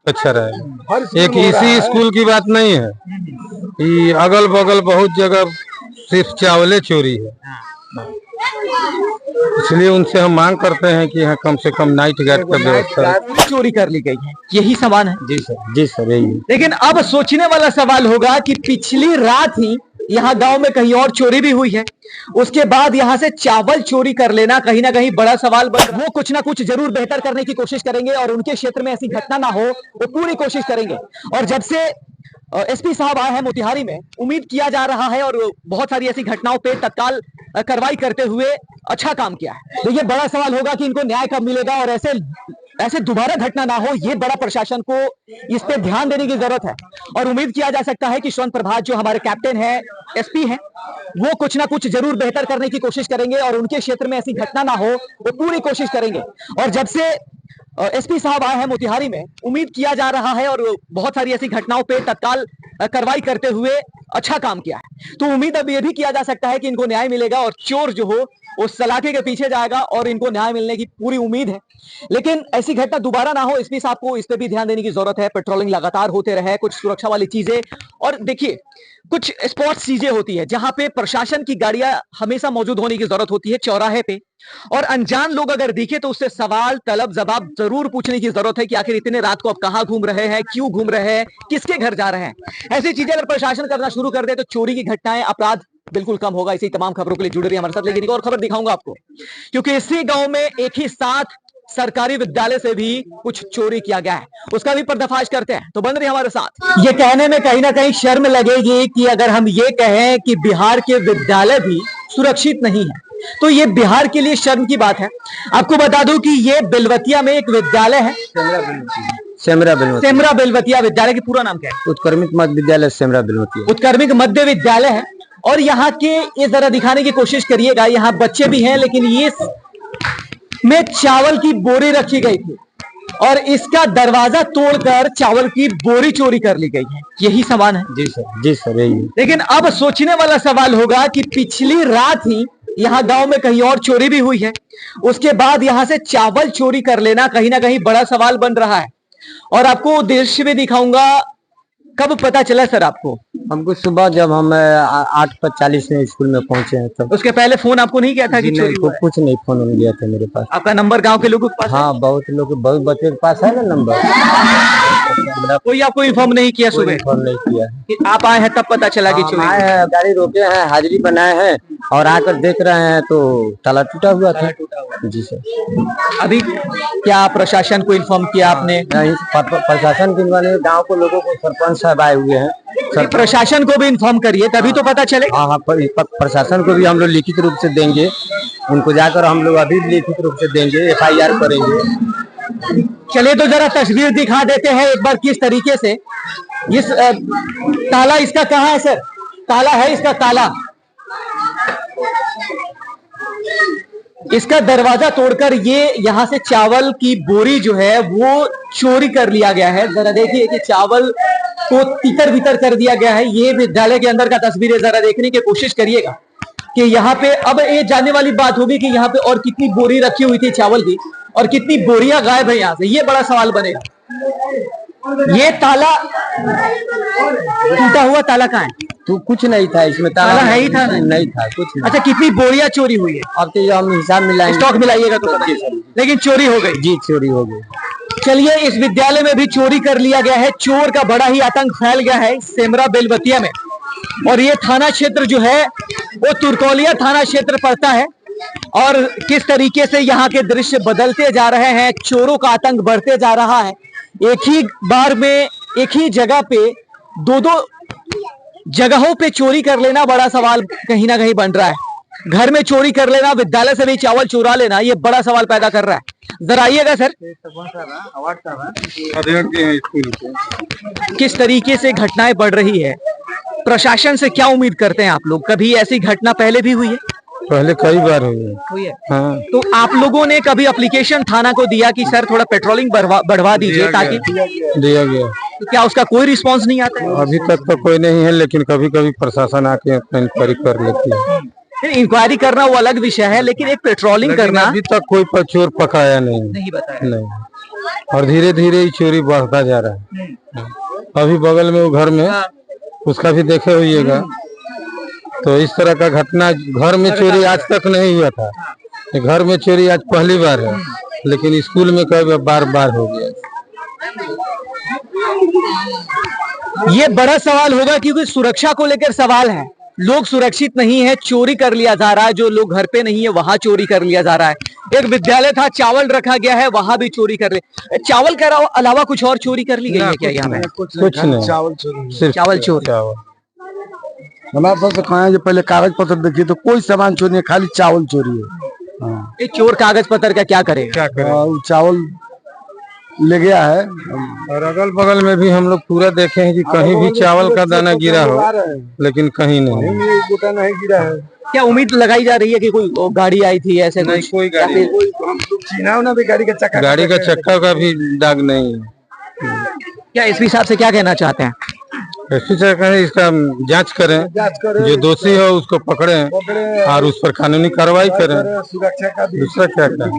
अच्छा रहेगा। एक इसी स्कूल की बात नहीं है कि अगल बगल बहुत जगह सिर्फ चावले चोरी है, इसलिए उनसे हम मांग करते हैं कि यहाँ कम से कम नाइट गार्ड का व्यवस्था। चोरी कर ली गई है, यही सवाल है। जी सर, जी सर, यही। लेकिन अब सोचने वाला सवाल होगा कि पिछली रात ही यहाँ गांव में कहीं और चोरी भी हुई है, उसके बाद यहाँ से चावल चोरी कर लेना कहीं ना कहीं बड़ा सवाल बन। वो कुछ ना कुछ जरूर बेहतर करने की कोशिश करेंगे और उनके क्षेत्र में ऐसी घटना ना हो वो पूरी कोशिश करेंगे। और जब से एसपी साहब आए हैं मोतिहारी में, उम्मीद किया जा रहा है और बहुत सारी ऐसी घटनाओं पे तत्काल कार्रवाई करते हुए अच्छा काम किया है। तो ये बड़ा सवाल होगा कि इनको न्याय कब मिलेगा और ऐसे दोबारा घटना ना हो, ये बड़ा प्रशासन को इस पे ध्यान देने की जरूरत है। और उम्मीद किया जा सकता है कि स्वर्ण प्रभात जो हमारे कैप्टन है, एसपी हैं, वो कुछ ना कुछ जरूर बेहतर करने की कोशिश करेंगे और उनके क्षेत्र में ऐसी घटना ना हो वो पूरी कोशिश करेंगे। और जब से एसपी साहब आए हैं मोतिहारी में, उम्मीद किया जा रहा है और बहुत सारी ऐसी घटनाओं पे तत्काल कार्रवाई करते हुए अच्छा काम किया है। तो उम्मीद अब यह भी किया जा सकता है कि इनको न्याय मिलेगा और चोर जो हो उस सलाखे के पीछे जाएगा और इनको न्याय मिलने की पूरी उम्मीद है। लेकिन ऐसी घटना दोबारा ना हो, एसपी साहब को इस पे भी ध्यान देने की जरूरत है। पेट्रोलिंग लगातार होते रहे, कुछ सुरक्षा वाली चीजें, और देखिए कुछ स्पॉट चीजें होती है जहां पे प्रशासन की गाड़ियां हमेशा मौजूद होने की जरूरत होती है चौराहे पे, और अनजान लोग अगर दिखे तो उससे सवाल तलब जवाब जरूर पूछने की जरूरत है कि आखिर इतने रात को आप कहां घूम रहे हैं, क्यों घूम रहे हैं, किसके घर जा रहे हैं। ऐसी चीजें अगर प्रशासन करना शुरू कर दे तो चोरी की घटनाएं, अपराध बिल्कुल कम होगा। इसी तमाम खबरों के लिए जुड़े रहिए हमारे साथ। लेकिन एक और खबर दिखाऊंगा आपको, क्योंकि इसी गांव में एक ही साथ सरकारी विद्यालय से भी कुछ चोरी किया गया है, उसका भी पर्दाफाश करते हैं। तो बन रही हमारे साथ। ये कहने में कहीं ना कहीं शर्म लगेगी कि अगर हम ये कहें कि बिहार के विद्यालय भी सुरक्षित नहीं है, तो ये बिहार के लिए शर्म की बात है। आपको बता दूं कि ये बेलवतिया में एक विद्यालय है, सेमरा बेलवतिया विद्यालय। की पूरा नाम क्या है? उत्क्रमित मध्य विद्यालय सेमरा बेलवतिया। उत्क्रमित मध्य विद्यालय है। और यहाँ के ये जरा दिखाने की कोशिश करिएगा, यहाँ बच्चे भी हैं लेकिन ये में चावल की बोरी रखी गई थी और इसका दरवाजा तोड़कर चावल की बोरी चोरी कर ली गई है, यही सवाल है। जी सर, जी सर, यही। लेकिन अब सोचने वाला सवाल होगा कि पिछली रात ही यहाँ गांव में कहीं और चोरी भी हुई है, उसके बाद यहाँ से चावल चोरी कर लेना कहीं ना कहीं बड़ा सवाल बन रहा है। और आपको दृश्य भी दिखाऊंगा। कब पता चला सर आपको? हमको सुबह जब हम 8:40 में स्कूल में पहुंचे हैं तब। उसके पहले फोन आपको नहीं किया था कि चोरी हुआ है? कुछ नहीं, फोन हो गया था मेरे पास। आपका नंबर गांव के लोगों के पास? हाँ, बहुत बच्चे के पास है ना नंबर। कोई आपको इन्फॉर्म नहीं किया सुबह? इन्फॉर्म नहीं किया कि आप आए हैं तब पता चला कि चोरी? आए हैं, गाड़ी रोके हैं, हाजिरी बनाए हैं और आकर देख रहे हैं तो ताला टूटा हुआ था। जी सर। अभी क्या प्रशासन को इन्फॉर्म किया आपने? प्रशासन के गाँव को लोगों को सरपंच साहब आए हुए हैं। प्रशासन को भी इन्फॉर्म करिए तभी तो पता चले। हाँ, प्रशासन को भी हम लोग लिखित रूप से देंगे, उनको जाकर हम लोग अभी लिखित रूप से देंगे, FIR करेंगे। चलिए तो जरा तस्वीर दिखा देते हैं एक बार किस तरीके से इस ताला इसका कहाँ है सर? ताला है इसका, ताला इसका दरवाजा तोड़कर ये यहाँ से चावल की बोरी जो है वो चोरी कर लिया गया है। जरा देखिए कि चावल को तितर बितर कर दिया गया है। ये विद्यालय के अंदर का तस्वीर है, जरा देखने की कोशिश करिएगा कि यहाँ पे अब ये जानने वाली बात होगी कि यहाँ पे और कितनी बोरी रखी हुई थी चावल की और कितनी बोरियां गायब है यहाँ से, ये बड़ा सवाल बनेगा। ये ताला टूटा हुआ ताला कहाँ है? तो कुछ नहीं था इसमें, ताला है ही था? नहीं था कुछ नहीं। अच्छा, कितनी बोरियां चोरी हुई है? अब तो हम हिसाब मिलाएंगे, स्टॉक मिलाइएगा तो पता चलेगा। लेकिन चोरी हो गई? जी, चोरी हो गई। चलिए, इस विद्यालय में भी चोरी कर लिया गया है। चोर का बड़ा ही आतंक फैल गया है सेमरा बेलवतिया में। और ये थाना क्षेत्र जो है वो तुरकोलिया थाना क्षेत्र पड़ता है। और किस तरीके से यहाँ के दृश्य बदलते जा रहे हैं, चोरों का आतंक बढ़ते जा रहा है। एक ही बार में एक ही जगह पे दो जगहों पे चोरी कर लेना बड़ा सवाल कहीं ना कहीं बन रहा है। घर में चोरी कर लेना, विद्यालय से भी चावल चुरा लेना, ये बड़ा सवाल पैदा कर रहा है। जरा आइएगा सर, किस तरीके से घटनाएं बढ़ रही है, प्रशासन से क्या उम्मीद करते हैं आप लोग? कभी ऐसी घटना पहले भी हुई है? पहले कई बार हुई है। हाँ। तो आप लोगों ने कभी एप्लीकेशन थाना को दिया कि सर थोड़ा पेट्रोलिंग बढ़वा दीजिए ताकि? दिया गया। तो क्या उसका कोई रिस्पांस नहीं आता है? अभी तक तो कोई नहीं है, लेकिन कभी कभी प्रशासन आके इंक्वायरी कर लेती है। इंक्वायरी करना वो अलग विषय है, लेकिन एक पेट्रोलिंग करना अभी तक कोई चोर पकाया नहीं बताया। नहीं। और धीरे धीरे ये चोरी बढ़ता जा रहा है। अभी बगल में वो घर में उसका भी देखे होइएगा। तो इस तरह का घटना घर में चोरी आज तक नहीं हुआ था। घर में चोरी आज पहली बार है, लेकिन स्कूल में कई बार बार हो गया। ये बड़ा सवाल होगा क्योंकि सुरक्षा को लेकर सवाल है। लोग सुरक्षित नहीं है, चोरी कर लिया जा रहा है। जो लोग घर पे नहीं है वहां चोरी कर लिया जा रहा है। एक विद्यालय था, चावल रखा गया है, वहां भी चोरी कर ले। चावल के अलावा कुछ और चोरी कर ली गई है क्या यहाँ में? कुछ नहीं, चावल चोरी, सिर्फ चावल चोरी। हमारे पास तो कहा है, पहले कागज पत्र देखिए तो कोई सामान चोरी नहीं, खाली चावल चोरी है। ये चोर कागज पत्र का क्या करेगा? चावल ले गया है। और अगल बगल में भी हम लोग पूरा देखे हैं कि कहीं भी चावल का दाना गिरा हो, लेकिन कहीं नहीं गिरा है। क्या उम्मीद लगाई जा रही है कि कोई गाड़ी आई थी ऐसे? नहीं, कोई गाड़ी गाड़ी का चक्का का भी दाग नहीं है। क्या एसपी साहब से क्या कहना चाहते हैं? एसपी साहब कहें इसका जांच करें, जो दोषी हो उसको पकड़ें और उस पर कानूनी कार्रवाई करें। दूसरा क्या करें?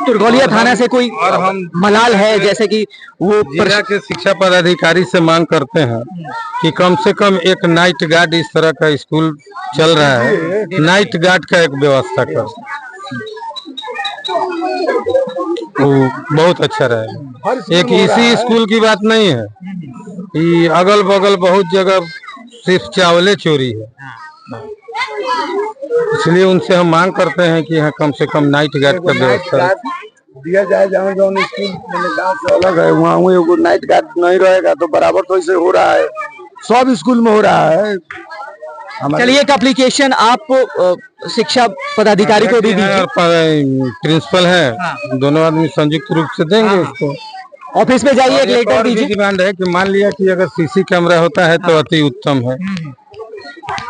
तुरगौलिया थाना से कोई और हम मलाल है जैसे कि वो जिला के शिक्षा पदाधिकारी से मांग करते हैं कि कम से कम एक नाइट गार्ड, इस तरह का स्कूल चल रहा है, नाइट गार्ड का एक व्यवस्था कर, वो बहुत अच्छा रहे। एक इसी स्कूल की बात नहीं है, ये अगल बगल बहुत जगह सिर्फ चावले चोरी है। इसलिए उनसे हम मांग करते हैं कि यहाँ कम से कम नाइट गार्ड का व्यवस्था दिया जाए। जहाँ जहाँ स्कूल गाँव से अलग है वहाँ नाइट गार्ड नहीं रहेगा तो बराबर तो ऐसे हो रहा है, सब स्कूल में हो रहा है। चलिए एक एप्लीकेशन आप शिक्षा पदाधिकारी को भी दीजिए। प्रिंसिपल है, दोनों आदमी संयुक्त रूप से देंगे उसको। ऑफिस में जाइए, एक लेटर दीजिए। डिमांड है कि मान लिया कि अगर सीसी कैमरा होता है तो अति उत्तम है।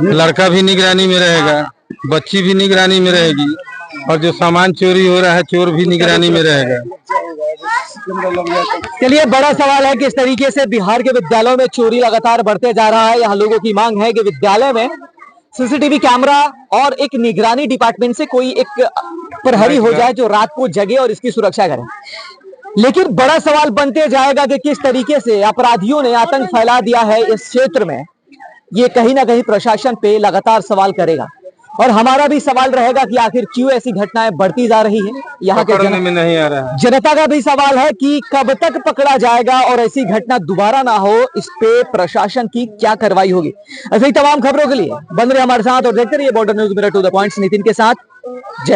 लड़का भी निगरानी में रहेगा, बच्ची भी निगरानी में रहेगी, और जो सामान चोरी हो रहा है चोर भी निगरानी में रहेगा। चलिए बड़ा सवाल है कि इस तरीके से बिहार के विद्यालयों में चोरी लगातार बढ़ते जा रहा है। यहाँ लोगों की मांग है कि विद्यालय में सीसीटीवी कैमरा और एक निगरानी डिपार्टमेंट से कोई एक प्रहरी हो जाए जो रात को जगे और इसकी सुरक्षा करे। लेकिन बड़ा सवाल बनते जाएगा कि किस तरीके से अपराधियों ने आतंक फैला दिया है इस क्षेत्र में। ये कहीं ना कहीं प्रशासन पे लगातार सवाल करेगा और हमारा भी सवाल रहेगा कि आखिर क्यों ऐसी घटनाएं बढ़ती जा रही हैं। यहाँ के में नहीं आ रहा है। जनता का भी सवाल है कि कब तक पकड़ा जाएगा और ऐसी घटना दोबारा ना हो, इस पे प्रशासन की क्या कार्रवाई होगी। ऐसे ही तमाम खबरों के लिए बन रहे हमारे साथ और देखते रहिए बॉर्डर न्यूज़, मेरा टू द पॉइंट्स नितिन के साथ। जय हिंद।